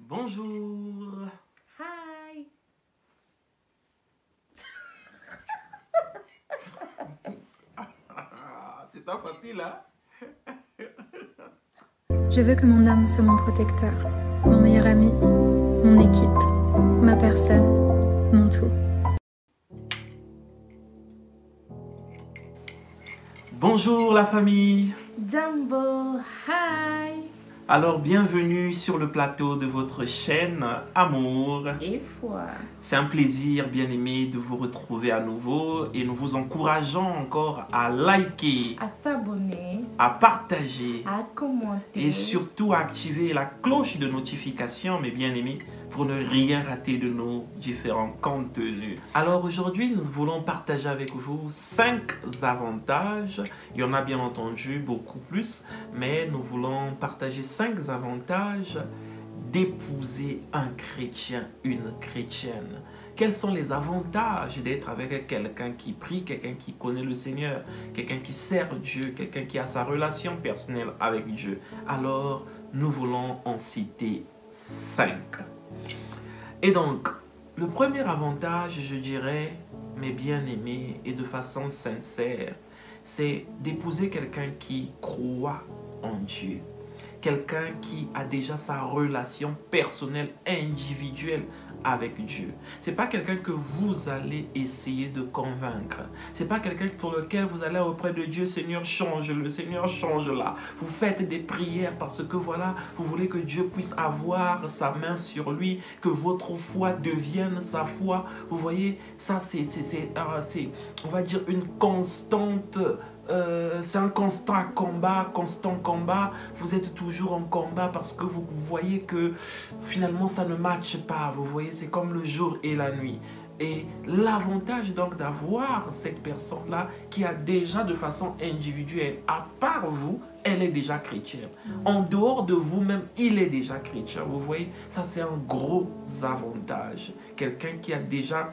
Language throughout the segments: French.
Bonjour. Hi. C'est pas facile, hein? Je veux que mon homme soit mon protecteur, mon meilleur ami, mon équipe, ma personne, mon tout. Bonjour la famille. Jumbo. Hi. Alors bienvenue sur le plateau de votre chaîne Amour Et foi. C'est un plaisir bien aimé de vous retrouver à nouveau et nous vous encourageons encore à liker, À s'abonner. à partager À commenter. et surtout à activer la cloche de notification, mes bien-aimés, pour ne rien rater de nos différents contenus. Alors aujourd'hui, nous voulons partager avec vous 5 avantages. Il y en a bien entendu beaucoup plus, mais nous voulons partager 5 avantages d'épouser un chrétien, une chrétienne. Quels sont les avantages d'être avec quelqu'un qui prie, quelqu'un qui connaît le Seigneur, quelqu'un qui sert Dieu, quelqu'un qui a sa relation personnelle avec Dieu? Alors, nous voulons en citer 5. Et donc, le premier avantage, je dirais, mes bien-aimés, et de façon sincère, c'est d'épouser quelqu'un qui croit en Dieu. Quelqu'un qui a déjà sa relation personnelle, individuelle avec Dieu. Ce n'est pas quelqu'un que vous allez essayer de convaincre. Ce n'est pas quelqu'un pour lequel vous allez auprès de Dieu, Seigneur, change-le, Seigneur, change-la. Vous faites des prières parce que voilà, vous voulez que Dieu puisse avoir sa main sur lui, que votre foi devienne sa foi. Vous voyez, ça c'est on va dire une constante... c'est un constant combat. Vous êtes toujours en combat parce que vous voyez que finalement ça ne matche pas. Vous voyez, c'est comme le jour et la nuit. Et l'avantage donc d'avoir cette personne-là qui a déjà de façon individuelle, à part vous, elle est déjà chrétienne. En dehors de vous-même, il est déjà chrétien. Vous voyez, ça c'est un gros avantage. Quelqu'un qui a déjà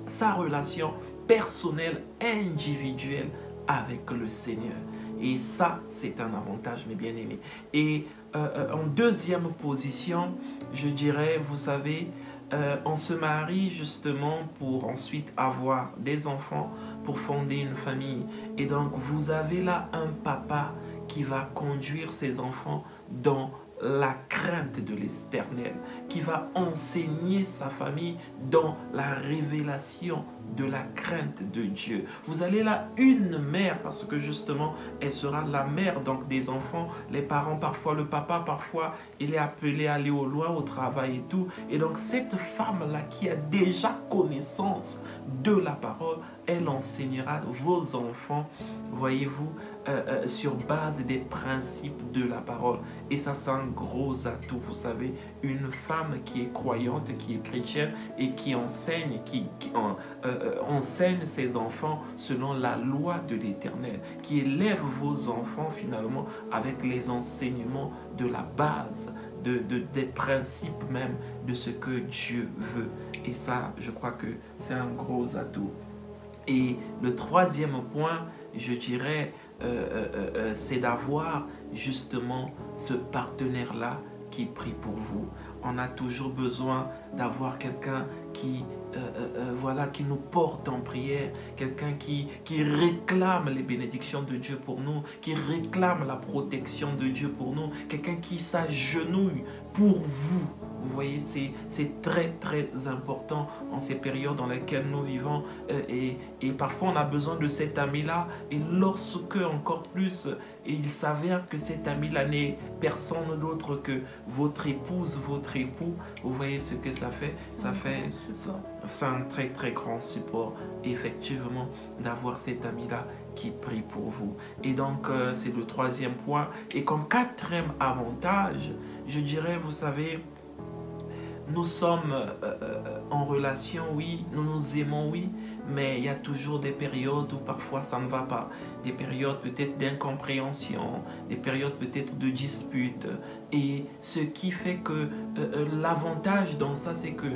sa relation personnelle, individuelle avec le Seigneur. Et ça, c'est un avantage, mes bien-aimés. Et en deuxième position, je dirais, vous savez, on se marie justement pour ensuite avoir des enfants, pour fonder une famille. Et donc, vous avez là un papa qui va conduire ses enfants dans la crainte de l'Éternel, qui va enseigner sa famille dans la révélation de la crainte de Dieu. Vous allez là une mère, parce que justement, elle sera la mère donc des enfants, les parents parfois, le papa parfois, il est appelé à aller au loin, au travail et tout. Et donc cette femme-là qui a déjà connaissance de la parole, elle enseignera vos enfants, voyez-vous, sur base des principes de la parole. Et ça, c'est un gros atout, vous savez, une femme qui est croyante, qui est chrétienne et qui enseigne, enseigne ses enfants selon la loi de l'Éternel, qui élève vos enfants finalement avec les enseignements de la base, des principes même de ce que Dieu veut. Et ça, je crois que c'est un gros atout. Et le troisième point, je dirais, c'est d'avoir justement ce partenaire-là qui prie pour vous. On a toujours besoin d'avoir quelqu'un qui, voilà, qui nous porte en prière, quelqu'un qui réclame les bénédictions de Dieu pour nous, qui réclame la protection de Dieu pour nous, quelqu'un qui s'agenouille pour vous. Vous voyez, c'est très très important en ces périodes dans lesquelles nous vivons et parfois on a besoin de cet ami-là et lorsque encore plus il s'avère que cet ami-là n'est personne d'autre que votre épouse, votre époux, vous voyez ce que ça fait? C'est un très très grand support effectivement d'avoir cet ami-là qui prie pour vous. Et donc c'est le troisième point. Et comme quatrième avantage, je dirais, vous savez, nous sommes en relation, oui, nous nous aimons, oui, mais il y a toujours des périodes où parfois ça ne va pas. Des périodes peut-être d'incompréhension, des périodes peut-être de dispute. Et ce qui fait que l'avantage dans ça, c'est que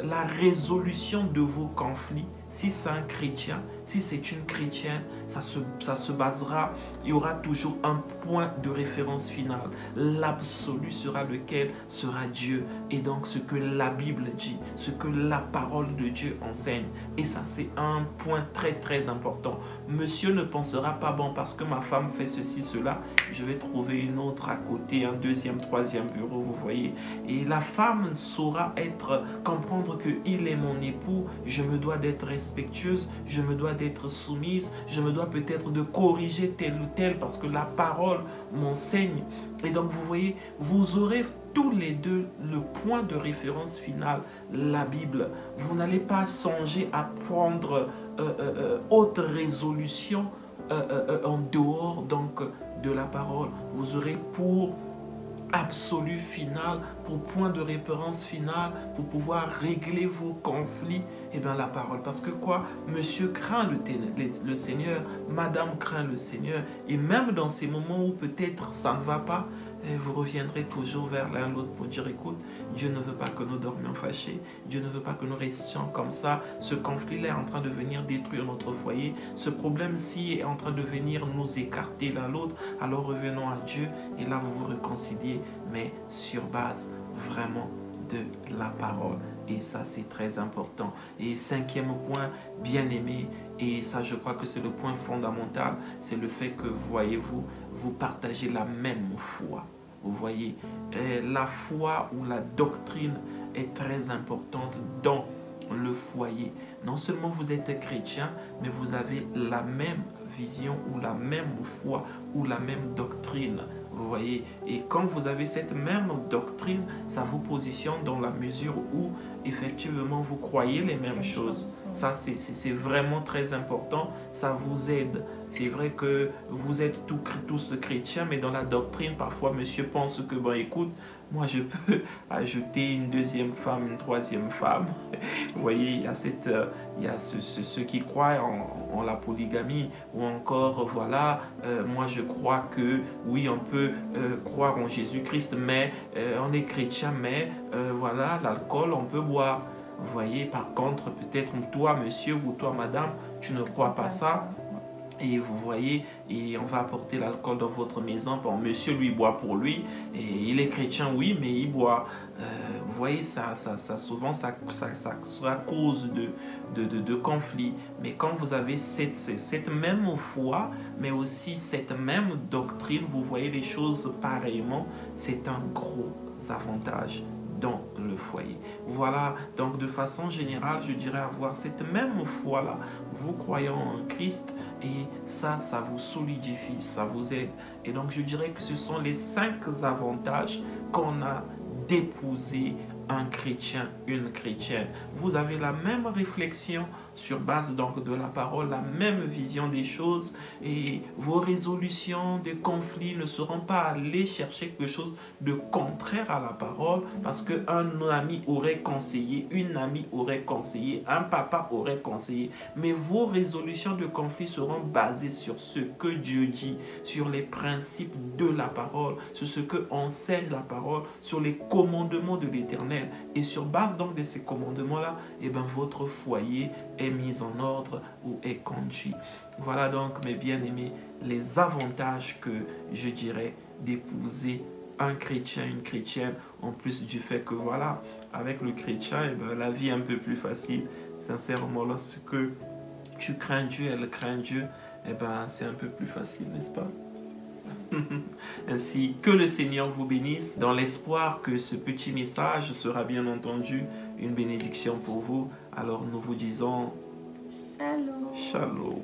la résolution de vos conflits si c'est un chrétien, si c'est une chrétienne, ça se basera, il y aura toujours un point de référence final. L'absolu sera lequel? Sera Dieu. Et donc ce que la Bible dit, ce que la parole de Dieu enseigne. Et ça, c'est un point très très important. Monsieur ne pensera pas, bon, parce que ma femme fait ceci, cela, je vais trouver une autre à côté, un deuxième, troisième bureau, vous voyez. Et la femme saura comprendre qu'il est mon époux, je me dois d'être respectueuse, je me dois d'être soumise, je me dois peut-être de corriger tel ou tel parce que la parole m'enseigne. Et donc vous voyez, vous aurez tous les deux le point de référence final, la Bible. Vous n'allez pas songer à prendre autre résolution en dehors donc de la parole. Vous aurez pour absolu final, pour point de référence final, pour pouvoir régler vos conflits, et bien la parole. Parce que quoi? Monsieur craint le Seigneur, madame craint le Seigneur, et même dans ces moments où peut-être ça ne va pas, vous reviendrez toujours vers l'un l'autre pour dire, écoute, Dieu ne veut pas que nous dormions fâchés, Dieu ne veut pas que nous restions comme ça, ce conflit-là est en train de venir détruire notre foyer, ce problème-ci est en train de venir nous écarter l'un l'autre, alors revenons à Dieu, et là vous vous réconciliez, mais sur base vraiment de la parole. Et ça, c'est très important. Et cinquième point, bien aimé, et ça, je crois que c'est le point fondamental, c'est le fait que, voyez-vous, vous partagez la même foi. Vous voyez, la foi ou la doctrine est très importante dans le foyer. Non seulement vous êtes chrétien, mais vous avez la même vision ou la même foi ou la même doctrine. Vous voyez, et quand vous avez cette même doctrine, ça vous positionne dans la mesure où effectivement vous croyez les mêmes choses. Ça, c'est vraiment très important. Ça vous aide. C'est vrai que vous êtes tous chrétiens, mais dans la doctrine, parfois, monsieur pense que, bon, écoute, moi, je peux ajouter une deuxième femme, une troisième femme. Vous voyez, il y a ceux qui croient en la polygamie, ou encore, voilà, moi, je crois que, oui, on peut croire en Jésus-Christ, mais on est chrétien, mais voilà, l'alcool, on peut boire. Vous voyez, par contre, peut-être toi, monsieur, ou toi, madame, tu ne crois pas ça. Et vous voyez, et on va apporter l'alcool dans votre maison. Bon, monsieur, lui, boit pour lui. Et il est chrétien, oui, mais il boit. Vous voyez, souvent, ça sera cause de conflits. Mais quand vous avez cette même foi, mais aussi cette même doctrine, vous voyez les choses pareillement, c'est un gros avantage dans le foyer. Voilà, donc de façon générale, je dirais avoir cette même foi-là, vous croyant en Christ, et ça vous solidifie, ça vous aide. Et donc je dirais que ce sont les 5 avantages qu'on a d'épouser un chrétien, une chrétienne. Vous avez la même réflexion sur base donc de la parole, la même vision des choses, et vos résolutions de conflits ne seront pas allées chercher quelque chose de contraire à la parole, parce qu'un ami aurait conseillé, une amie aurait conseillé, un papa aurait conseillé, mais vos résolutions de conflits seront basées sur ce que Dieu dit, sur les principes de la parole, sur ce que enseigne la parole, sur les commandements de l'Éternel. Et sur base donc de ces commandements-là, eh bien, votre foyer est mis en ordre ou est conduit. Voilà donc, mes bien-aimés, les avantages que je dirais d'épouser un chrétien, une chrétienne, en plus du fait que voilà, avec le chrétien, eh bien, la vie est un peu plus facile. Sincèrement, lorsque tu crains Dieu, elle craint Dieu, eh bien, c'est un peu plus facile, n'est-ce pas? Ainsi, que le Seigneur vous bénisse, dans l'espoir que ce petit message sera bien entendu une bénédiction pour vous. Alors nous vous disons Shalom. Shalom.